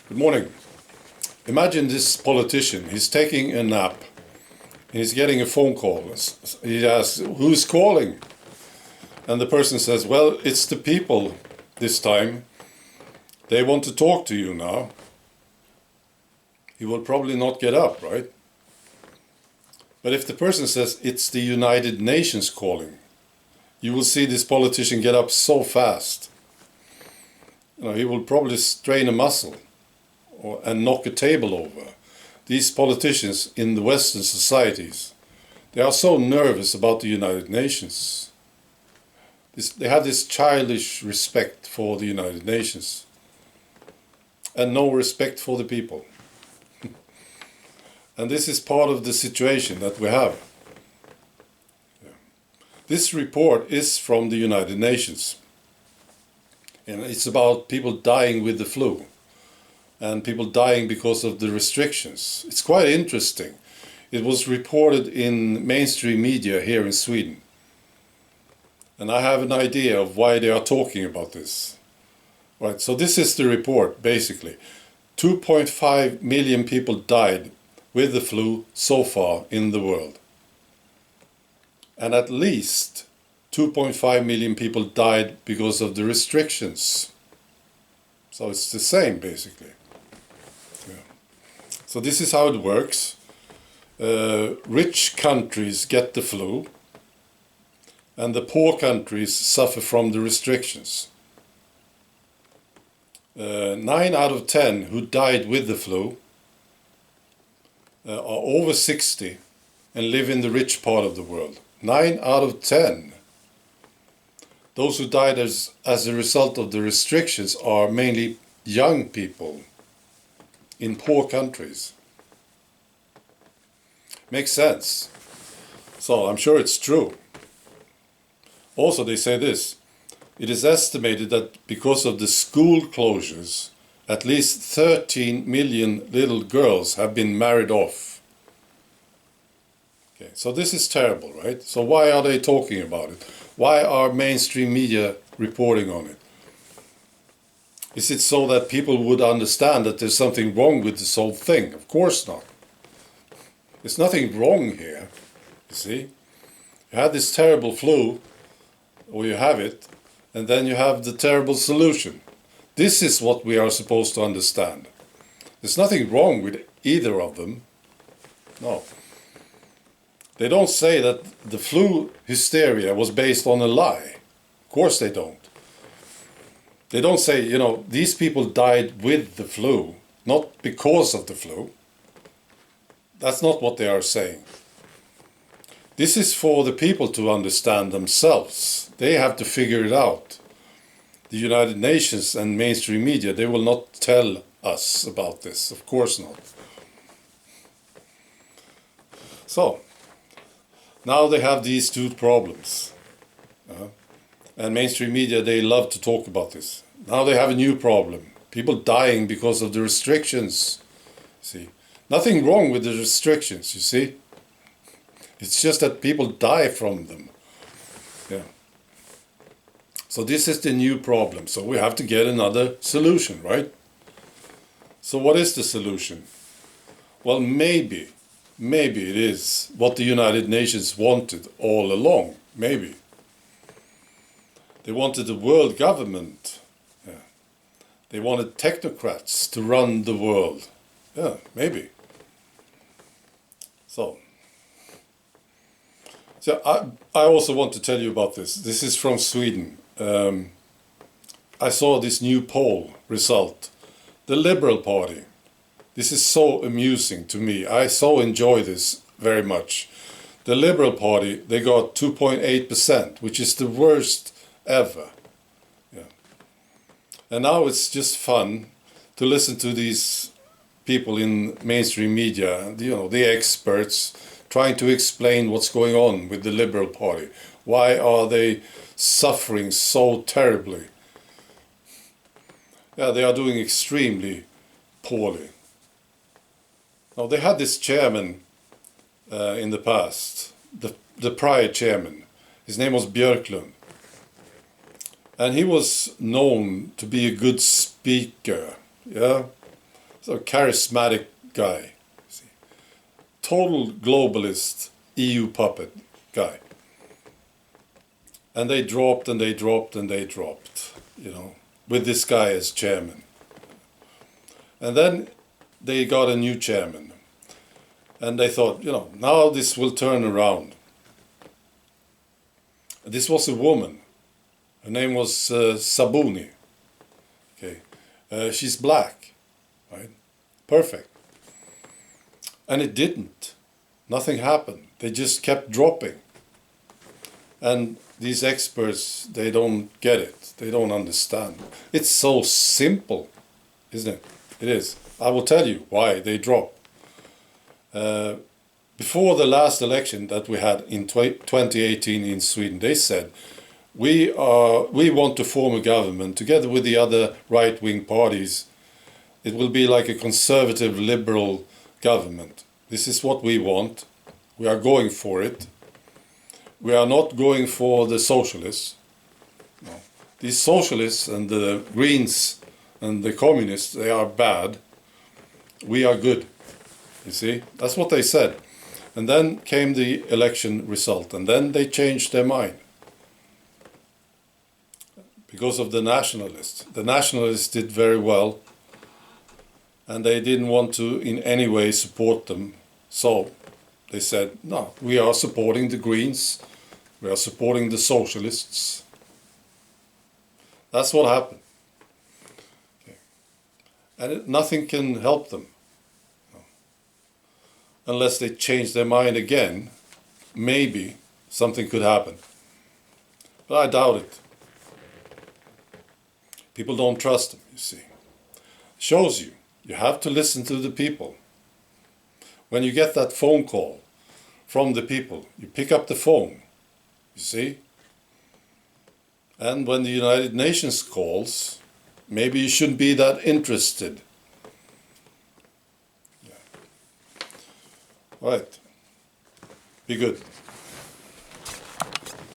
Good morning. Imagine this politician, he's taking a nap, he's getting a phone call. He asks, who's calling? And the person says, well, it's the people this time. They want to talk to you now. He will probably not get up, right? But if the person says, it's the United Nations calling, you will see this politician get up so fast. He will probably strain a muscle and knock a table over. These politicians in the Western societies, they are so nervous about the United Nations. They have this childish respect for the United Nations and no respect for the people. And this is part of the situation that we have. This report is from the United Nations. And it's about people dying with the flu and people dying because of the restrictions. It's quite interesting. It was reported in mainstream media here in Sweden. And I have an idea of why they are talking about this. Right, so this is the report, basically. 2.5 million people died with the flu so far in the world. And at least 2.5 million people died because of the restrictions. So it's the same, basically. Yeah. So this is how it works. Rich countries get the flu, and the poor countries suffer from the restrictions. 9 out of 10 who died with the flu are over 60 and live in the rich part of the world. 9 out of 10. Those who died as a result of the restrictions are mainly young people in poor countries. Makes sense. So I'm sure it's true. Also, they say this. It is estimated that because of the school closures, at least 13 million little girls have been married off. Okay, so this is terrible, right? So why are they talking about it? Why are mainstream media reporting on it? Is it so that people would understand that there's something wrong with this whole thing? Of course not. There's nothing wrong here, you see. You had this terrible flu, or you have it, and then you have the terrible solution. This is what we are supposed to understand. There's nothing wrong with either of them. No. They don't say that the flu hysteria was based on a lie. Of course they don't. They don't say, these people died with the flu, not because of the flu. That's not what they are saying. This is for the people to understand themselves. They have to figure it out. The United Nations and mainstream media, they will not tell us about this. Of course not. So, now they have these two problems. And mainstream media, they love to talk about this. Now they have a new problem. People dying because of the restrictions. See, nothing wrong with the restrictions, you see. It's just that people die from them. Yeah. So this is the new problem. So we have to get another solution, right? So what is the solution? Well, maybe it is what the United Nations wanted all along. Maybe. They wanted a world government. Yeah. They wanted technocrats to run the world. Yeah, maybe. So I also want to tell you about this. This is from Sweden. I saw this new poll result. The Liberal Party. This is so amusing to me. I so enjoy this very much. The Liberal Party, they got 2.8%, which is the worst ever. Yeah. And now it's just fun to listen to these people in mainstream media, the experts, trying to explain what's going on with the Liberal Party. Why are they suffering so terribly? Yeah, they are doing extremely poorly. Now, they had this chairman in the past, the prior chairman. His name was Björklund. And he was known to be a good speaker, yeah? So charismatic guy. See. Total globalist EU puppet guy. And they dropped and they dropped and they dropped, you know, with this guy as chairman. And then they got a new chairman. And they thought, you know, now this will turn around. This was a woman. Her name was Sabuni. Okay, she's black, right? Perfect. And it didn't. Nothing happened. They just kept dropping. And these experts, they don't get it. They don't understand. It's so simple, isn't it? It is. I will tell you why they drop. Before the last election that we had in 2018 in Sweden, they said, we want to form a government together with the other right-wing parties. It will be like a conservative liberal government. This is what we want. We are going for it. We are not going for the socialists. No. These socialists and the Greens and the communists, they are bad. We are good. You see, that's what they said. And then came the election result, and then they changed their mind. Because of the nationalists. The nationalists did very well, and they didn't want to in any way support them. So they said, no, we are supporting the Greens, we are supporting the socialists. That's what happened. Okay. And nothing can help them. No. Unless they change their mind again, maybe something could happen. But I doubt it. People don't trust them, you see. Shows you. You have to listen to the people. When you get that phone call from the people, you pick up the phone, you see. And when the United Nations calls, maybe you shouldn't be that interested. Yeah. Right. Be good.